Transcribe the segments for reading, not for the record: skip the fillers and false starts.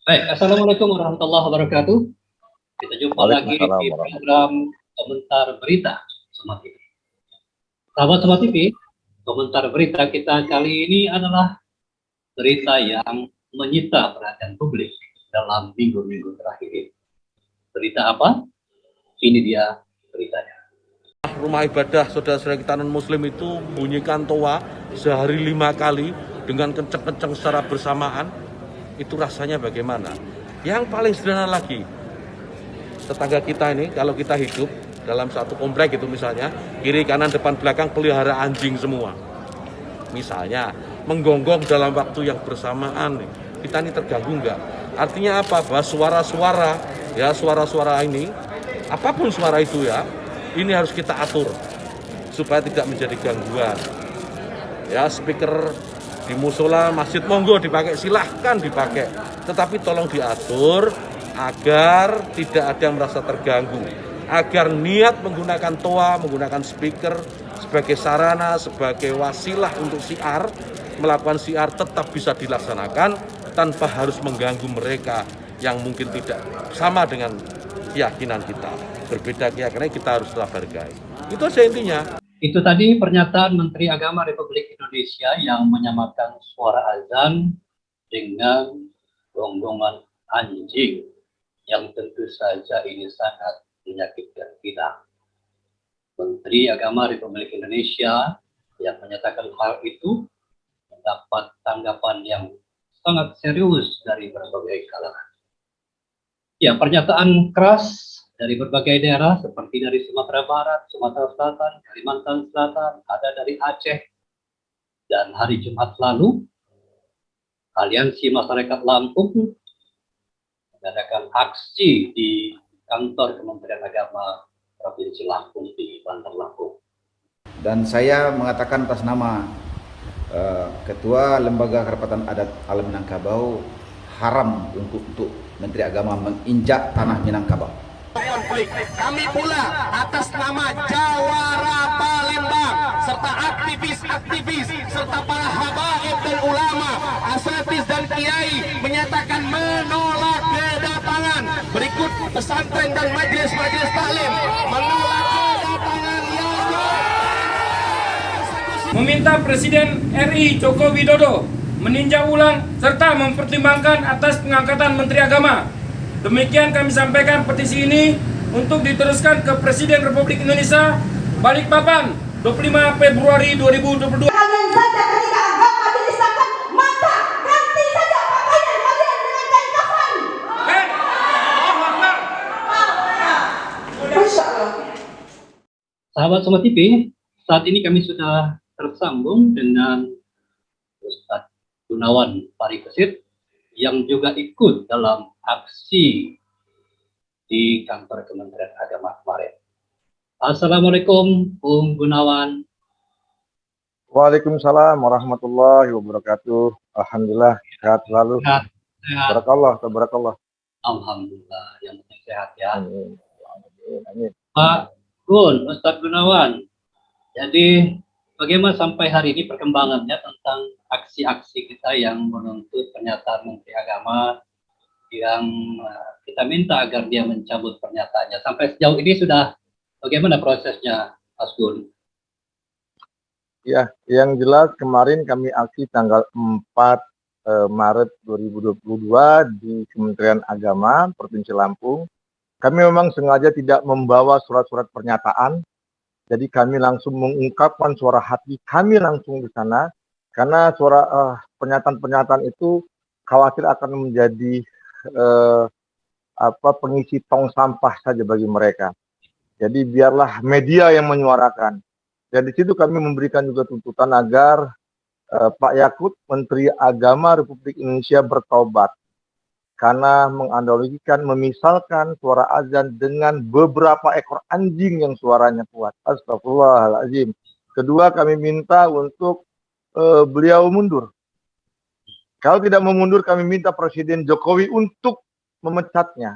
Baik, Assalamualaikum warahmatullahi wabarakatuh. Kita jumpa lagi Waalaikumsalam di warahmatullahi. program Komentar Berita Smart TV. Sahabat Smart TV, komentar berita kita kali ini adalah berita yang menyita perhatian publik dalam minggu-minggu terakhir ini. Berita apa? Ini dia beritanya. Rumah ibadah saudara-saudara kita non-muslim itu bunyikan toa sehari 5 kali dengan kenceng-kenceng secara bersamaan. Itu rasanya bagaimana? Yang paling sederhana lagi, tetangga kita ini kalau kita hidup dalam satu komplek itu misalnya, kiri kanan depan belakang pelihara anjing semua. Misalnya menggonggong dalam waktu yang bersamaan, kita ini terganggu nggak? Artinya apa? Bahwa suara-suara ini, apapun suara itu ya, ini harus kita atur supaya tidak menjadi gangguan. Ya, speaker di musola, masjid monggo dipakai, silahkan dipakai. Tetapi tolong diatur agar tidak ada yang merasa terganggu. Agar niat menggunakan toa, menggunakan speaker sebagai sarana, sebagai wasilah untuk syiar, melakukan syiar tetap bisa dilaksanakan tanpa harus mengganggu mereka yang mungkin tidak sama dengan keyakinan kita. Berbeda keyakinan kita harus tetap hargai. Itu saja intinya. Itu tadi pernyataan Menteri Agama Republik Indonesia yang menyamakan suara azan dengan gonggongan anjing yang tentu saja ini sangat menyakitkan kita. Menteri Agama Republik Indonesia yang menyatakan hal itu mendapat tanggapan yang sangat serius dari berbagai kalangan. Ya, pernyataan keras dari berbagai daerah seperti dari Sumatera Barat, Sumatera Selatan, Kalimantan Selatan, ada dari Aceh. Dan hari Jumat lalu, Aliansi Masyarakat Lampung mengadakan aksi di kantor Kementerian Agama Provinsi Lampung di Bandar Lampung. Dan saya mengatakan atas nama Ketua Lembaga Kerapatan Adat Alam Minangkabau, haram untuk Menteri Agama menginjak tanah Minangkabau. Konflik. Kami pula atas nama Jawara Palembang serta aktivis-aktivis serta para habaib dan ulama, asatidz dan kiai menyatakan menolak kedatangan. Berikut pesantren dan majelis-majelis taklim menolak kedatangan meminta Presiden RI Joko Widodo meninjau ulang serta mempertimbangkan atas pengangkatan Menteri Agama. Demikian kami sampaikan petisi ini untuk diteruskan ke Presiden Republik Indonesia, Balikpapan, 25 Februari 2022. Kalian saja ketika agama dinisahkan, maka ganti saja pakaian kalian dengan kain kafan. Masya Allah. Sahabat Smart TV, saat ini kami sudah tersambung dengan Ustadz Gunawan Parikesit yang juga ikut dalam aksi di kantor Kementerian Agama kemarin. Assalamualaikum, Bung Gunawan. Waalaikumsalam warahmatullahi wabarakatuh. Alhamdulillah, sehat selalu. Sehat. Tabarakallah. Alhamdulillah, yang penting sehat ya. Amin. Amin. Pak Gun, Ustadz Gunawan. Jadi bagaimana sampai hari ini perkembangannya tentang aksi-aksi kita yang menuntut pernyataan Menteri Agama yang kita minta agar dia mencabut pernyataannya. Sampai sejauh ini sudah bagaimana prosesnya, Mas Gun? Ya, yang jelas kemarin kami aksi tanggal 4 Maret 2022 di Kementerian Agama Provinsi Lampung. Kami memang sengaja tidak membawa surat-surat pernyataan. Jadi kami langsung mengungkapkan suara hati kami langsung di sana, karena pernyataan-pernyataan itu khawatir akan menjadi pengisi tong sampah saja bagi mereka. Jadi biarlah media yang menyuarakan. Dan di situ kami memberikan juga tuntutan agar Pak Yakut, Menteri Agama Republik Indonesia bertobat. Karena menganalogikan, memisalkan suara azan dengan beberapa ekor anjing yang suaranya kuat. Astagfirullahaladzim. Kedua, kami minta untuk beliau mundur. Kalau tidak mau mundur, kami minta Presiden Jokowi untuk memecatnya.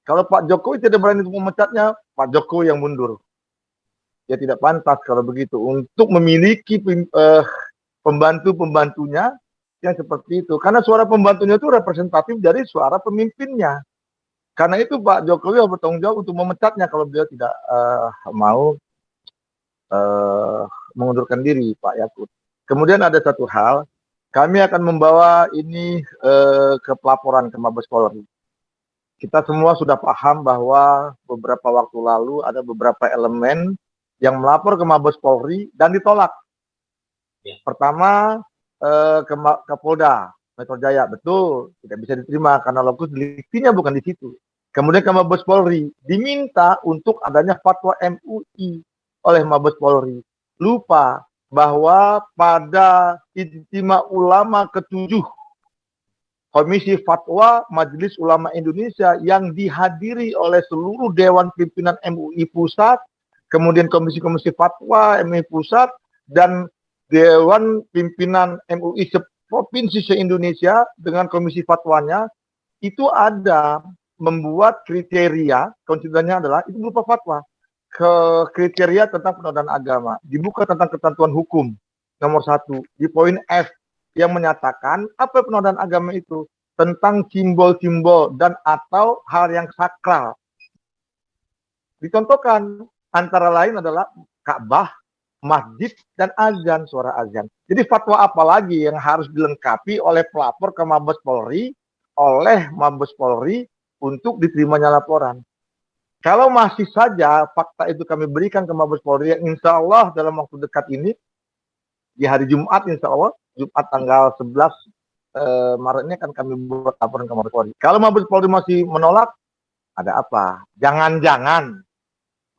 Kalau Pak Jokowi tidak berani untuk memecatnya, Pak Jokowi yang mundur. Dia tidak pantas kalau begitu. Untuk memiliki pembantu-pembantunya yang seperti itu. Karena suara pembantunya itu representatif dari suara pemimpinnya. Karena itu Pak Jokowi harus bertanggung jawab untuk memecatnya kalau beliau tidak mau mengundurkan diri, Pak Yakut. Kemudian ada satu hal, kami akan membawa ini ke pelaporan ke Mabes Polri. Kita semua sudah paham bahwa beberapa waktu lalu ada beberapa elemen yang melapor ke Mabes Polri dan ditolak. Pertama ke Polda Metro Jaya, betul tidak bisa diterima karena lokus deliktinya bukan di situ. Kemudian ke Mabes Polri diminta untuk adanya fatwa MUI oleh Mabes Polri. Lupa bahwa pada Ijtima Ulama ke-7 Komisi Fatwa Majelis Ulama Indonesia yang dihadiri oleh seluruh Dewan Pimpinan MUI Pusat, kemudian Komisi-Komisi Fatwa MUI Pusat, dan Dewan Pimpinan MUI Provinsi se-Indonesia dengan Komisi Fatwanya, itu ada membuat kriteria, konstitusinya adalah, itu berupa fatwa, kriteria tentang penodaan agama, dibuka tentang ketentuan hukum, nomor 1, di poin F, yang menyatakan apa penodaan agama itu, tentang simbol-simbol dan atau hal yang sakral. Dicontohkan, antara lain adalah Ka'bah, masjid, dan azan, suara azan. Jadi fatwa apa lagi yang harus dilengkapi oleh pelapor ke Mabes Polri, oleh Mabes Polri untuk diterimanya laporan. Kalau masih saja fakta itu kami berikan ke Mabes Polri, yang insya Allah dalam waktu dekat ini, di hari Jumat insya Allah, Jumat tanggal 11 Maret ini akan kami buat laporan ke Mabes Polri. Kalau Mabes Polri masih menolak, ada apa? Jangan-jangan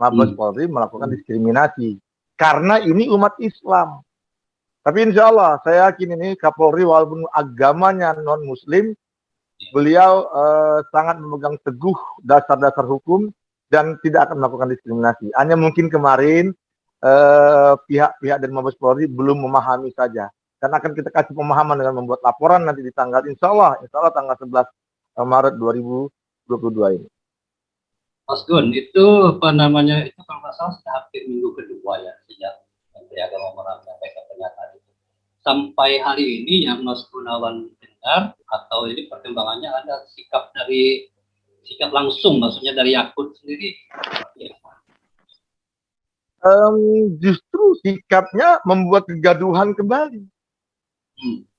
Mabes Polri melakukan diskriminasi. Karena ini umat Islam. Tapi insya Allah, saya yakin ini Kapolri walaupun agamanya non-Muslim, beliau sangat memegang teguh dasar-dasar hukum dan tidak akan melakukan diskriminasi. Hanya mungkin kemarin pihak-pihak dari Mabes Polri belum memahami saja. Dan akan kita kasih pemahaman dengan membuat laporan nanti di tanggal insya Allah tanggal 11 Maret 2022 ini. Mas Gun, itu apa namanya, itu kalau nggak salah sudah hampir minggu kedua ya sejak Menteri Agama menyampaikan pernyataan itu. Sampai hari ini yang Mas Gunawan dengar atau ini perkembangannya ada sikap langsung, maksudnya dari Yakut sendiri. Justru sikapnya membuat kegaduhan kembali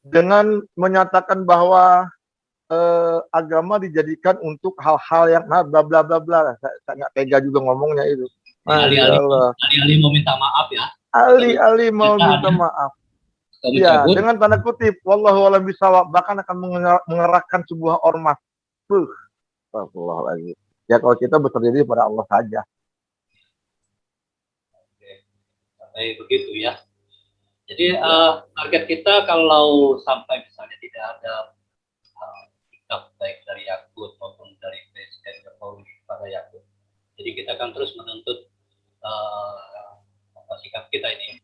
dengan menyatakan bahwa agama dijadikan untuk hal-hal yang bla bla bla bla. Saya nggak tega juga ngomongnya itu. Alih-alih mau minta maaf ya. Alih-alih mau minta maaf. Ya, dengan tanda kutip, wallahu a'lam bishawab, bahkan akan mengerahkan sebuah ormas. Allah lagi. Ya kalau kita berserah diri pada Allah saja. Oke, sampai begitu ya. Jadi target kita kalau sampai misalnya tidak ada sikap baik dari Yakut maupun dari Presiden Jokowi pada Yakut, jadi kita akan terus menuntut sikap kita ini.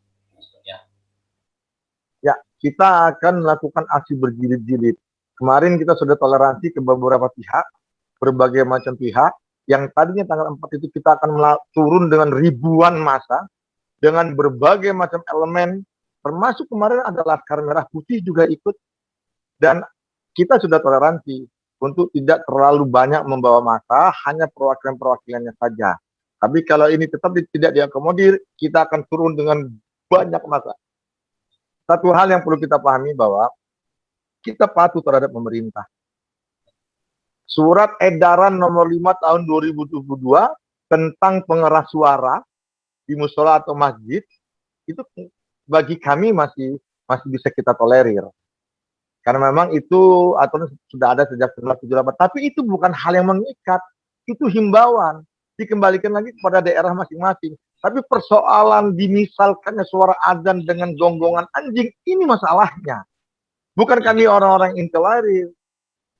Ya, kita akan melakukan aksi berjilid-jilid. Kemarin kita sudah toleransi ke beberapa pihak, berbagai macam pihak, yang tadinya tanggal 4 itu kita akan turun dengan ribuan massa, dengan berbagai macam elemen, termasuk kemarin ada Laskar Merah Putih juga ikut, dan kita sudah toleransi untuk tidak terlalu banyak membawa massa, hanya perwakilan-perwakilannya saja. Tapi kalau ini tetap tidak diakomodir, kita akan turun dengan banyak massa. Satu hal yang perlu kita pahami bahwa kita patuh terhadap pemerintah. Surat edaran nomor 5 tahun 2022 tentang pengeras suara di musola atau masjid, itu bagi kami masih bisa kita tolerir. Karena memang itu aturan sudah ada sejak 1978, tapi itu bukan hal yang mengikat, itu himbauan, dikembalikan lagi kepada daerah masing-masing. Tapi persoalan dimisalkannya suara azan dengan gonggongan anjing, ini masalahnya. Bukan kami orang-orang intolerir.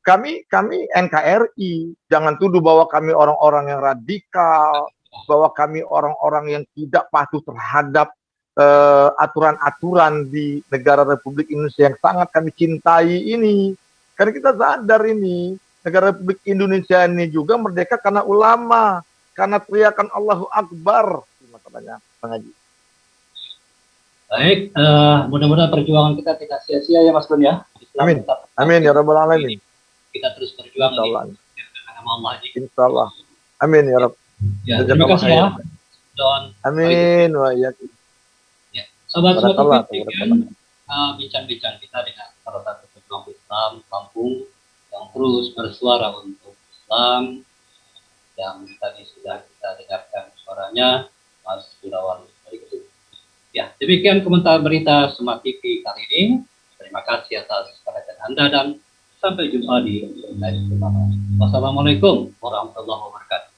Kami NKRI, jangan tuduh bahwa kami orang-orang yang radikal, bahwa kami orang-orang yang tidak patuh terhadap aturan-aturan di negara Republik Indonesia yang sangat kami cintai ini. Karena kita sadar ini, negara Republik Indonesia ini juga merdeka karena ulama, karena teriakan Allahu Akbar. Mengaji. Baik, mudah-mudahan perjuangan kita tidak sia-sia ya Mas Gun ya. Itu Amin. Amin ya rabbal alamin. Kita terus berjuang Insyaallah. di nama Allah ini. Insyaallah. Amin ya rabb. Ya, terima kasih ya. Don. Amin wa iyyakum. Ya, sobat Barakallah. bincang-bincang kita dengan salah satu pejuang Islam Lampung yang terus bersuara untuk Islam, yang tadi sudah kita dengarkan suaranya, Mas Gunawan berikut. Ya, demikian komentar berita Smart TV kali ini. Terima kasih atas perhatian Anda dan sampai jumpa di lain pertama. Wassalamualaikum warahmatullahi wabarakatuh.